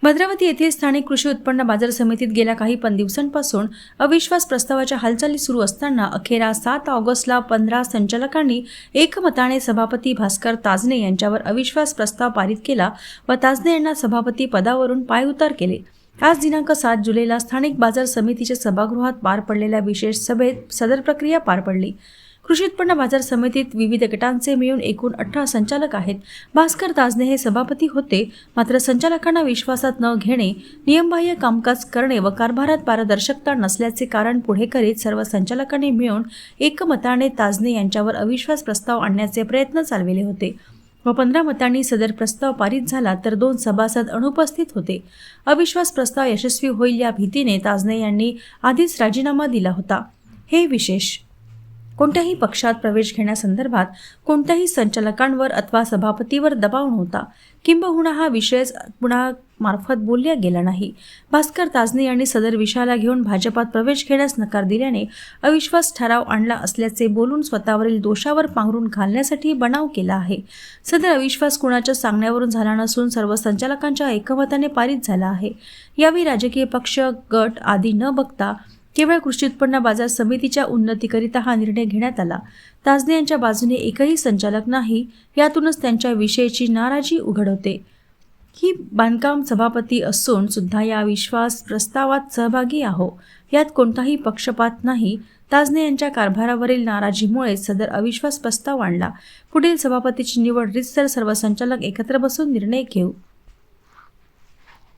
भद्रावती येथील स्थानिक कृषी उत्पन्न बाजार समितीत गेल्या काही दिवसांपासून अविश्वास प्रस्तावाच्या हालचाली सुरू असताना अखेर 7 ऑगस्टला 15 संचालकांनी एकमताने सभापती भास्कर ताजने यांच्यावर अविश्वास प्रस्ताव पारित केला व ताजने यांना सभापती पदावरून पायउतार केले। आज दिनांक 7 जुलैला स्थानिक बाजार समितीच्या सभागृहात पार पडलेल्या विशेष सभेत सदर प्रक्रिया पार पडली। कृषी उत्पन्न बाजार समितीत विविध गटांचे मिळून एकूण 18 संचालक आहेत। भास्कर ताजने हे सभापती होते, मात्र संचालकांना विश्वासात न घेणे, नियमबाह्य कामकाज करणे व कारभारात पारदर्शकता नसल्याचे कारण पुढे करीत सर्व संचालकांनी मिळून एकमताने ताजने यांच्यावर अविश्वास प्रस्ताव आणण्याचे प्रयत्न चालविले होते व 15 मतांनी सदर प्रस्ताव पारित झाला तर 2 सभासद अनुपस्थित होते। अविश्वास प्रस्ताव यशस्वी होईल या भीतीने ताजने यांनी आधीच राजीनामा दिला होता। हे विशेष कोणत्याही पक्षात प्रवेश घेण्यासंदर्भात कोणत्याही संचालकांवर अथवा सभापतीवर दबाव नव्हता, किंबहुना हा विषय कुणामार्फत बोलला गेला नाही। भास्कर ताजने यांनी सदर विषयाला घेऊन भाजपात प्रवेश घेण्यास नकार दिल्याने अविश्वास ठराव आणला असल्याचे बोलून स्वतःवरील दोषावर पांघरून घालण्यासाठी बनाव केला आहे। सदर अविश्वास कुणाच्या सांगण्यावरून झाला नसून सर्व संचालकांच्या एकमताने पारित झाला आहे। यावेळी राजकीय पक्ष, गट आदी न बघता केवळ कृषी उत्पन्न बाजार समितीच्या उन्नतीकरिता हा निर्णय घेण्यात आला। ताजने यांच्या बाजूने एकही संचालक नाही, यातूनच त्यांच्या विषयीची नाराजी उघड होते। ही बांधकाम सभापती असून सुद्धा या विश्वास प्रस्तावात सहभागी आहो, यात कोणताही पक्षपात नाही। ताजने यांच्या कारभारावरील नाराजीमुळे सदर अविश्वास प्रस्ताव आणला। पुढील सभापतीची निवड रीतसर सर्व संचालक एकत्र बसून निर्णय घेऊ।